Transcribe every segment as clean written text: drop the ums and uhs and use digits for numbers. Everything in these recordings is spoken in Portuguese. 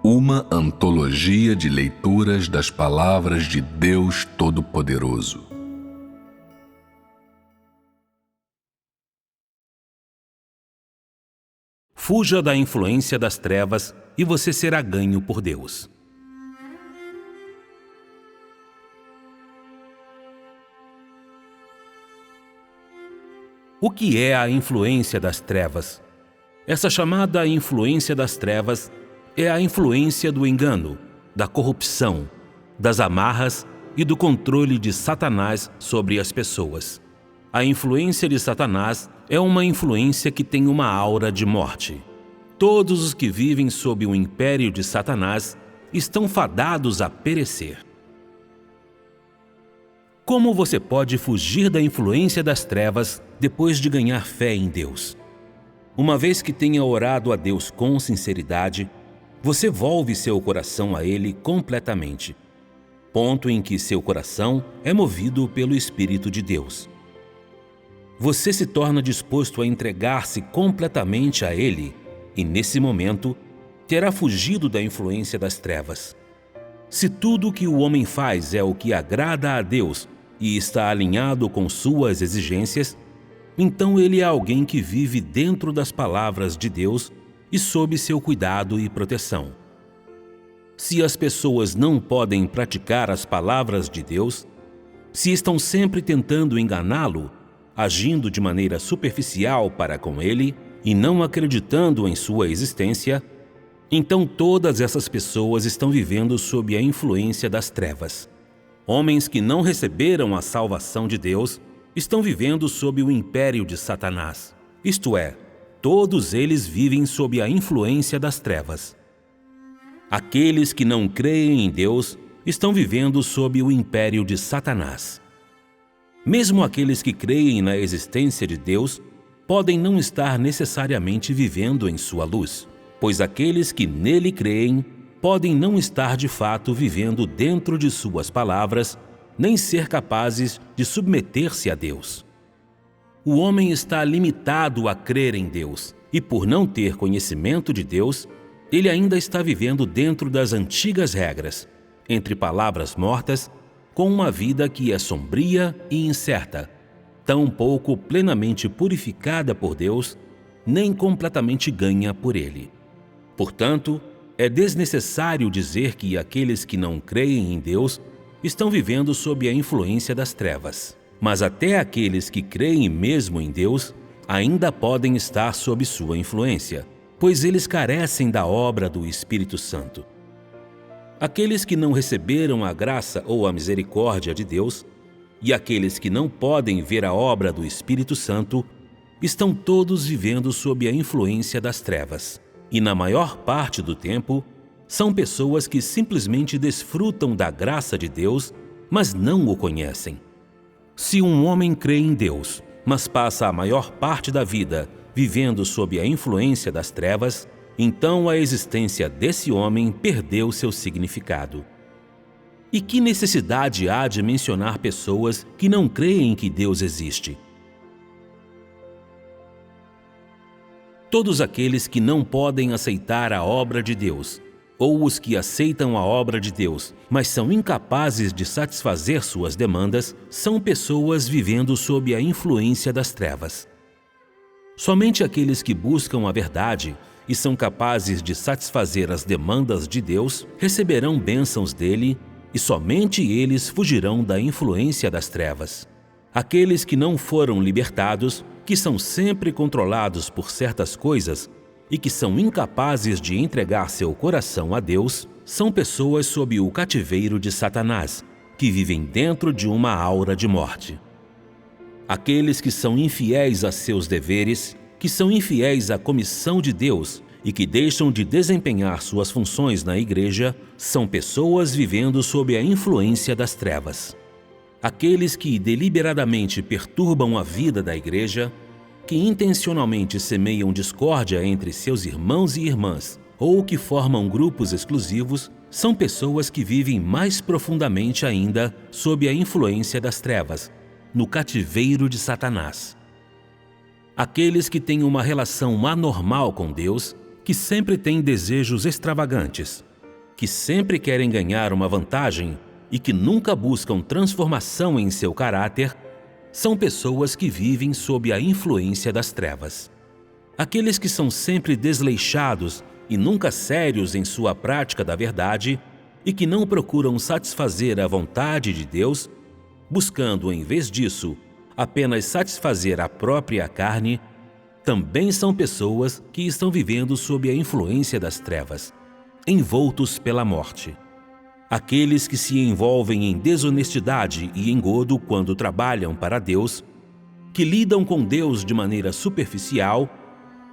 Uma antologia de leituras das palavras de Deus Todo-Poderoso. Fuja da influência das trevas e você será ganho por Deus. O que é a influência das trevas? Essa chamada influência das trevas é a influência do engano, da corrupção, das amarras e do controle de Satanás sobre as pessoas. A influência de Satanás é uma influência que tem uma aura de morte. Todos os que vivem sob o império de Satanás estão fadados a perecer. Como você pode fugir da influência das trevas depois de ganhar fé em Deus? Uma vez que tenha orado a Deus com sinceridade, você volve seu coração a Ele completamente, ponto em que seu coração é movido pelo Espírito de Deus. Você se torna disposto a entregar-se completamente a Ele e, nesse momento, terá fugido da influência das trevas. Se tudo o que o homem faz é o que agrada a Deus e está alinhado com suas exigências, então ele é alguém que vive dentro das palavras de Deus e sob seu cuidado e proteção. Se as pessoas não podem praticar as palavras de Deus, se estão sempre tentando enganá-lo, agindo de maneira superficial para com ele e não acreditando em sua existência, então todas essas pessoas estão vivendo sob a influência das trevas. Homens que não receberam a salvação de Deus estão vivendo sob o império de Satanás, isto é, todos eles vivem sob a influência das trevas. Aqueles que não creem em Deus estão vivendo sob o império de Satanás. Mesmo aqueles que creem na existência de Deus podem não estar necessariamente vivendo em sua luz, pois aqueles que nele creem podem não estar de fato vivendo dentro de suas palavras, nem ser capazes de submeter-se a Deus. O homem está limitado a crer em Deus e, por não ter conhecimento de Deus, ele ainda está vivendo dentro das antigas regras, entre palavras mortas, com uma vida que é sombria e incerta, tão pouco plenamente purificada por Deus, nem completamente ganha por Ele. Portanto, é desnecessário dizer que aqueles que não creem em Deus estão vivendo sob a influência das trevas. Mas até aqueles que creem mesmo em Deus ainda podem estar sob sua influência, pois eles carecem da obra do Espírito Santo. Aqueles que não receberam a graça ou a misericórdia de Deus e aqueles que não podem ver a obra do Espírito Santo estão todos vivendo sob a influência das trevas. E na maior parte do tempo, são pessoas que simplesmente desfrutam da graça de Deus, mas não o conhecem. Se um homem crê em Deus, mas passa a maior parte da vida vivendo sob a influência das trevas, então a existência desse homem perdeu seu significado. E que necessidade há de mencionar pessoas que não creem que Deus existe? Todos aqueles que não podem aceitar a obra de Deus, ou os que aceitam a obra de Deus, mas são incapazes de satisfazer suas demandas, são pessoas vivendo sob a influência das trevas. Somente aqueles que buscam a verdade e são capazes de satisfazer as demandas de Deus receberão bênçãos dele e somente eles fugirão da influência das trevas. Aqueles que não foram libertados, que são sempre controlados por certas coisas, e que são incapazes de entregar seu coração a Deus, são pessoas sob o cativeiro de Satanás, que vivem dentro de uma aura de morte. Aqueles que são infiéis a seus deveres, que são infiéis à comissão de Deus e que deixam de desempenhar suas funções na igreja, são pessoas vivendo sob a influência das trevas. Aqueles que deliberadamente perturbam a vida da igreja, que intencionalmente semeiam discórdia entre seus irmãos e irmãs ou que formam grupos exclusivos, são pessoas que vivem mais profundamente ainda sob a influência das trevas, no cativeiro de Satanás. Aqueles que têm uma relação anormal com Deus, que sempre têm desejos extravagantes, que sempre querem ganhar uma vantagem e que nunca buscam transformação em seu caráter, são pessoas que vivem sob a influência das trevas. Aqueles que são sempre desleixados e nunca sérios em sua prática da verdade e que não procuram satisfazer a vontade de Deus, buscando, em vez disso, apenas satisfazer a própria carne, também são pessoas que estão vivendo sob a influência das trevas, envoltos pela morte. Aqueles que se envolvem em desonestidade e engodo quando trabalham para Deus, que lidam com Deus de maneira superficial,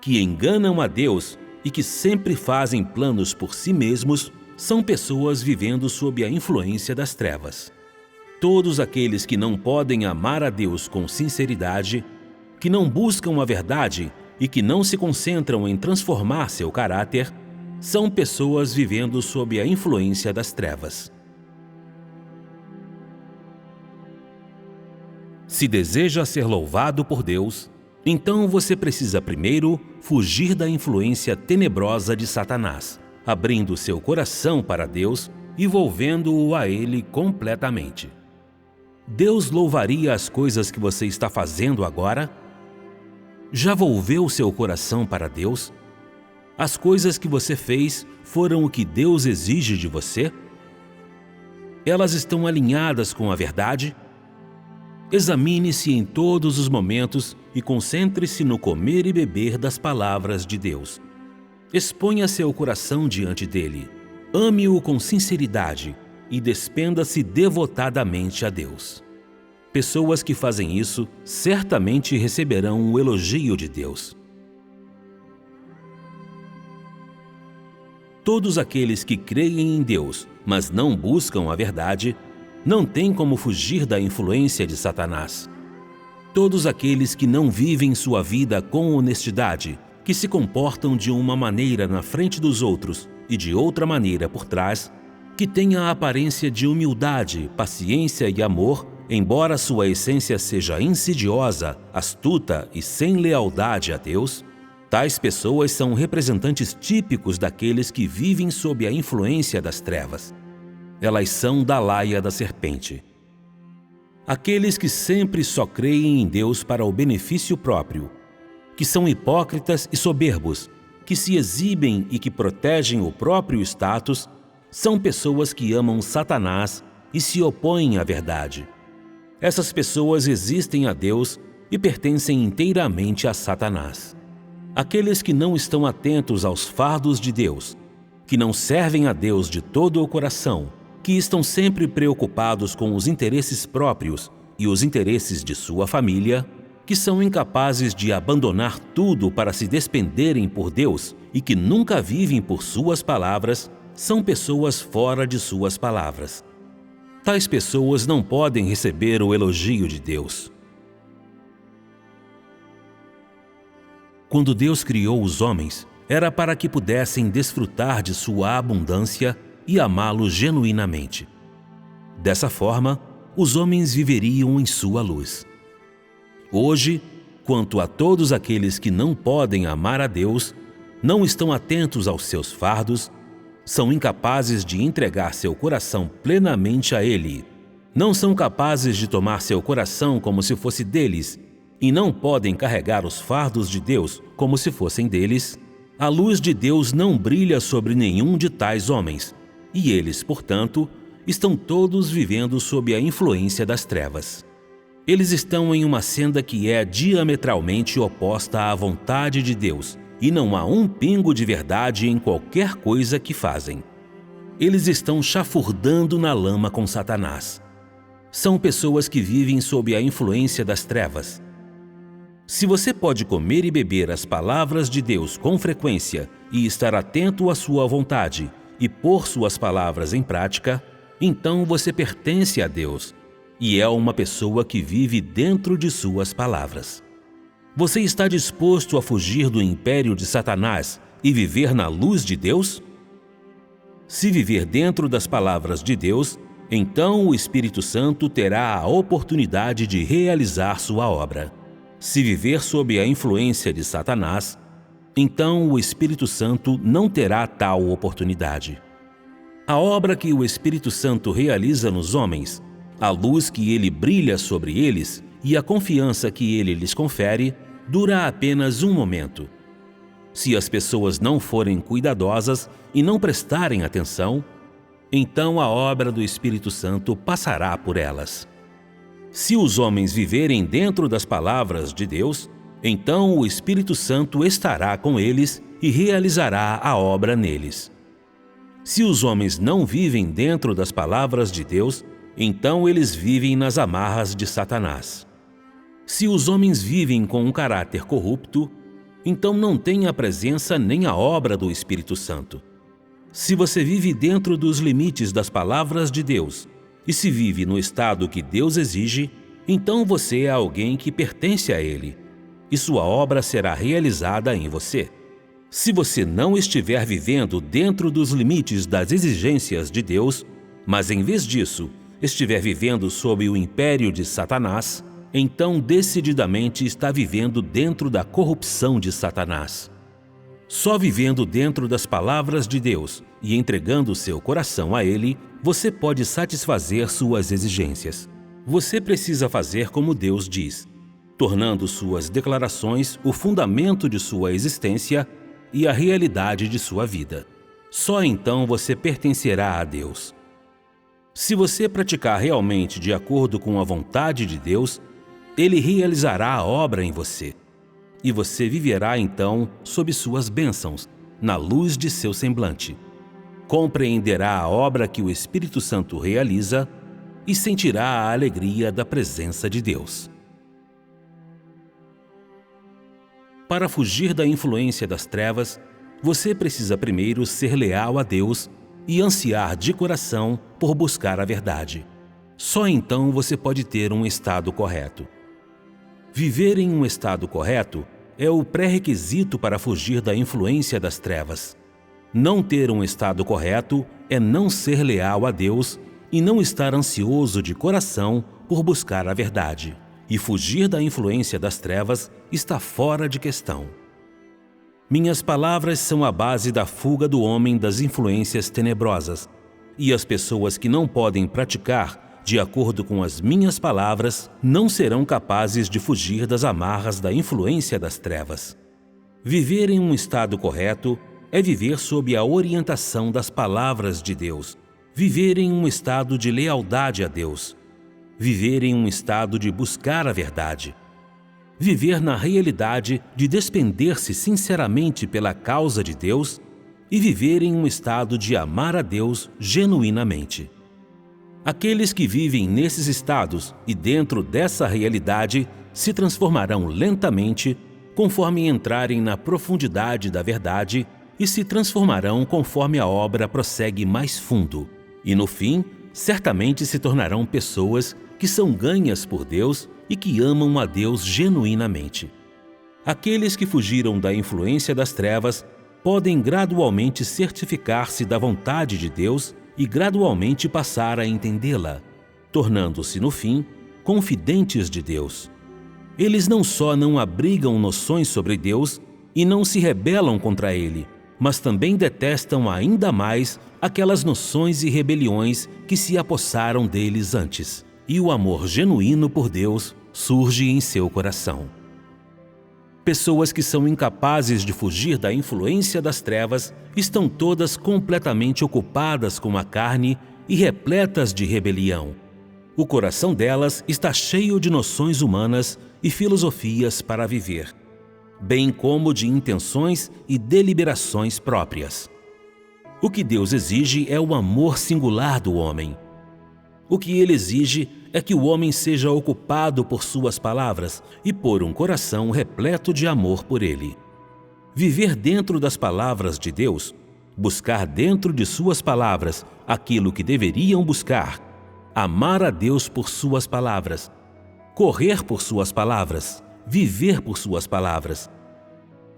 que enganam a Deus e que sempre fazem planos por si mesmos, são pessoas vivendo sob a influência das trevas. Todos aqueles que não podem amar a Deus com sinceridade, que não buscam a verdade e que não se concentram em transformar seu caráter, são pessoas vivendo sob a influência das trevas. Se deseja ser louvado por Deus, então você precisa primeiro fugir da influência tenebrosa de Satanás, abrindo seu coração para Deus e volvendo-o a Ele completamente. Deus louvaria as coisas que você está fazendo agora? Já volveu seu coração para Deus? As coisas que você fez foram o que Deus exige de você? Elas estão alinhadas com a verdade? Examine-se em todos os momentos e concentre-se no comer e beber das palavras de Deus. Exponha seu coração diante dele, ame-o com sinceridade e despenda-se devotadamente a Deus. Pessoas que fazem isso certamente receberão o elogio de Deus. Todos aqueles que creem em Deus, mas não buscam a verdade, não têm como fugir da influência de Satanás. Todos aqueles que não vivem sua vida com honestidade, que se comportam de uma maneira na frente dos outros e de outra maneira por trás, que têm a aparência de humildade, paciência e amor, embora sua essência seja insidiosa, astuta e sem lealdade a Deus, tais pessoas são representantes típicos daqueles que vivem sob a influência das trevas. Elas são da laia da serpente. Aqueles que sempre só creem em Deus para o benefício próprio, que são hipócritas e soberbos, que se exibem e que protegem o próprio status, são pessoas que amam Satanás e se opõem à verdade. Essas pessoas resistem a Deus e pertencem inteiramente a Satanás. Aqueles que não estão atentos aos fardos de Deus, que não servem a Deus de todo o coração, que estão sempre preocupados com os interesses próprios e os interesses de sua família, que são incapazes de abandonar tudo para se despenderem por Deus e que nunca vivem por suas palavras, são pessoas fora de suas palavras. Tais pessoas não podem receber o elogio de Deus. Quando Deus criou os homens, era para que pudessem desfrutar de sua abundância e amá-lo genuinamente. Dessa forma, os homens viveriam em sua luz. Hoje, quanto a todos aqueles que não podem amar a Deus, não estão atentos aos seus fardos, são incapazes de entregar seu coração plenamente a Ele, não são capazes de tomar seu coração como se fosse deles e não podem carregar os fardos de Deus como se fossem deles, a luz de Deus não brilha sobre nenhum de tais homens, e eles, portanto, estão todos vivendo sob a influência das trevas. Eles estão em uma senda que é diametralmente oposta à vontade de Deus, e não há um pingo de verdade em qualquer coisa que fazem. Eles estão chafurdando na lama com Satanás. São pessoas que vivem sob a influência das trevas. Se você pode comer e beber as palavras de Deus com frequência e estar atento à sua vontade e pôr suas palavras em prática, então você pertence a Deus e é uma pessoa que vive dentro de suas palavras. Você está disposto a fugir do império de Satanás e viver na luz de Deus? Se viver dentro das palavras de Deus, então o Espírito Santo terá a oportunidade de realizar sua obra. Se viver sob a influência de Satanás, então o Espírito Santo não terá tal oportunidade. A obra que o Espírito Santo realiza nos homens, a luz que ele brilha sobre eles e a confiança que ele lhes confere, dura apenas um momento. Se as pessoas não forem cuidadosas e não prestarem atenção, então a obra do Espírito Santo passará por elas. Se os homens viverem dentro das palavras de Deus, então o Espírito Santo estará com eles e realizará a obra neles. Se os homens não vivem dentro das palavras de Deus, então eles vivem nas amarras de Satanás. Se os homens vivem com um caráter corrupto, então não têm a presença nem a obra do Espírito Santo. Se você vive dentro dos limites das palavras de Deus e se vive no estado que Deus exige, então você é alguém que pertence a Ele, e sua obra será realizada em você. Se você não estiver vivendo dentro dos limites das exigências de Deus, mas em vez disso estiver vivendo sob o império de Satanás, então decididamente está vivendo dentro da corrupção de Satanás. Só vivendo dentro das palavras de Deus e entregando seu coração a Ele, você pode satisfazer suas exigências. Você precisa fazer como Deus diz, tornando suas declarações o fundamento de sua existência e a realidade de sua vida. Só então você pertencerá a Deus. Se você praticar realmente de acordo com a vontade de Deus, Ele realizará a obra em você. E você viverá então sob suas bênçãos, na luz de seu semblante. Compreenderá a obra que o Espírito Santo realiza e sentirá a alegria da presença de Deus. Para fugir da influência das trevas, você precisa primeiro ser leal a Deus e ansiar de coração por buscar a verdade. Só então você pode ter um estado correto. Viver em um estado correto é o pré-requisito para fugir da influência das trevas. Não ter um estado correto é não ser leal a Deus e não estar ansioso de coração por buscar a verdade. E fugir da influência das trevas está fora de questão. Minhas palavras são a base da fuga do homem das influências tenebrosas, e as pessoas que não podem praticar de acordo com as minhas palavras não serão capazes de fugir das amarras da influência das trevas. Viver em um estado correto é viver sob a orientação das palavras de Deus, viver em um estado de lealdade a Deus, viver em um estado de buscar a verdade, viver na realidade de despender-se sinceramente pela causa de Deus e viver em um estado de amar a Deus genuinamente. Aqueles que vivem nesses estados e dentro dessa realidade se transformarão lentamente conforme entrarem na profundidade da verdade e se transformarão conforme a obra prossegue mais fundo. E no fim, certamente se tornarão pessoas que são ganhas por Deus e que amam a Deus genuinamente. Aqueles que fugiram da influência das trevas podem gradualmente certificar-se da vontade de Deus e gradualmente passar a entendê-la, tornando-se, no fim, confidentes de Deus. Eles não só não abrigam noções sobre Deus e não se rebelam contra Ele, mas também detestam ainda mais aquelas noções e rebeliões que se apossaram deles antes. E o amor genuíno por Deus surge em seu coração. Pessoas que são incapazes de fugir da influência das trevas estão todas completamente ocupadas com a carne e repletas de rebelião. O coração delas está cheio de noções humanas e filosofias para viver, bem como de intenções e deliberações próprias. O que Deus exige é o amor singular do homem. O que Ele exige é que o homem seja ocupado por suas palavras e por um coração repleto de amor por Ele. Viver dentro das palavras de Deus, buscar dentro de suas palavras aquilo que deveriam buscar, amar a Deus por suas palavras, correr por suas palavras, viver por suas palavras.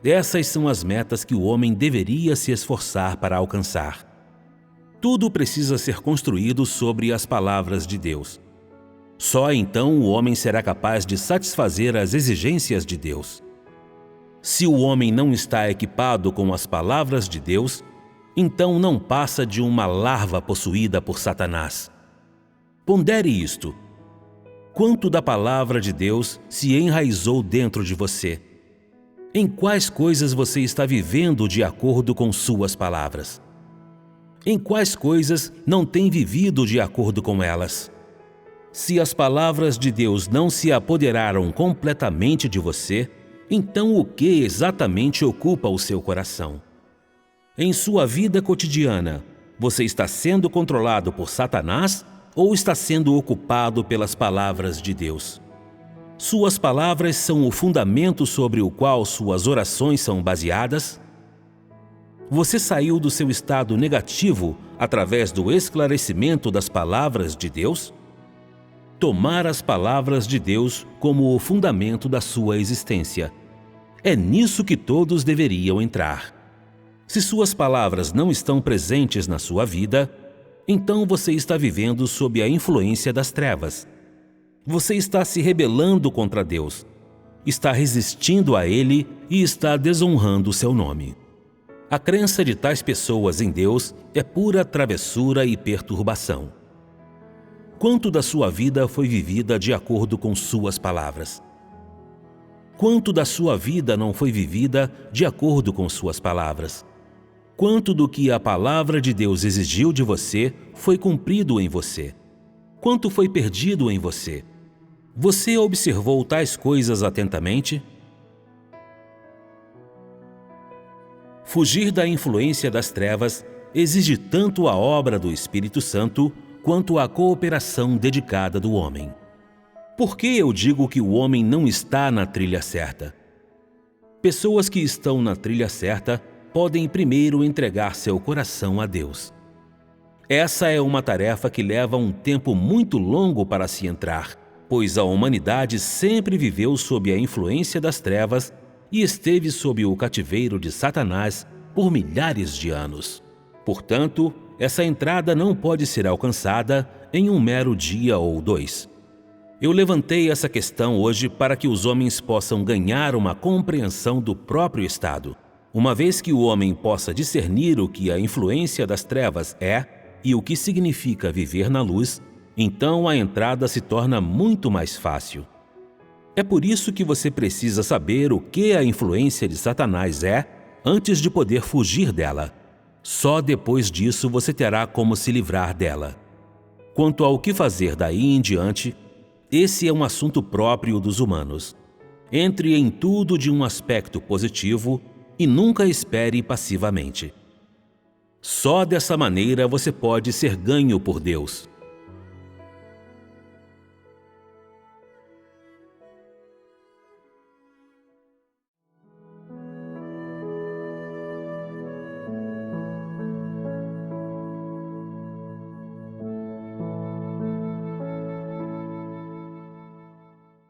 Essas são as metas que o homem deveria se esforçar para alcançar. Tudo precisa ser construído sobre as palavras de Deus. Só então o homem será capaz de satisfazer as exigências de Deus. Se o homem não está equipado com as palavras de Deus, então não passa de uma larva possuída por Satanás. Pondere isto. Quanto da palavra de Deus se enraizou dentro de você? Em quais coisas você está vivendo de acordo com suas palavras? Em quais coisas não tem vivido de acordo com elas? Se as palavras de Deus não se apoderaram completamente de você, então o que exatamente ocupa o seu coração? Em sua vida cotidiana, você está sendo controlado por Satanás ou está sendo ocupado pelas palavras de Deus? Suas palavras são o fundamento sobre o qual suas orações são baseadas? Você saiu do seu estado negativo através do esclarecimento das palavras de Deus? Tomar as palavras de Deus como o fundamento da sua existência. É nisso que todos deveriam entrar. Se suas palavras não estão presentes na sua vida, então você está vivendo sob a influência das trevas. Você está se rebelando contra Deus, está resistindo a Ele e está desonrando o seu nome. A crença de tais pessoas em Deus é pura travessura e perturbação. Quanto da sua vida foi vivida de acordo com suas palavras? Quanto da sua vida não foi vivida de acordo com suas palavras? Quanto do que a palavra de Deus exigiu de você foi cumprido em você? Quanto foi perdido em você? Você observou tais coisas atentamente? Fugir da influência das trevas exige tanto a obra do Espírito Santo quanto a cooperação dedicada do homem. Por que eu digo que o homem não está na trilha certa? Pessoas que estão na trilha certa podem primeiro entregar seu coração a Deus. Essa é uma tarefa que leva um tempo muito longo para se entrar, pois a humanidade sempre viveu sob a influência das trevas e esteve sob o cativeiro de Satanás por milhares de anos. Portanto, essa entrada não pode ser alcançada em um mero dia ou dois. Eu levantei essa questão hoje para que os homens possam ganhar uma compreensão do próprio estado. Uma vez que o homem possa discernir o que a influência das trevas é e o que significa viver na luz, então a entrada se torna muito mais fácil. É por isso que você precisa saber o que a influência de Satanás é antes de poder fugir dela. Só depois disso você terá como se livrar dela. Quanto ao que fazer daí em diante, esse é um assunto próprio dos humanos. Entre em tudo de um aspecto positivo e nunca espere passivamente. Só dessa maneira você pode ser ganho por Deus.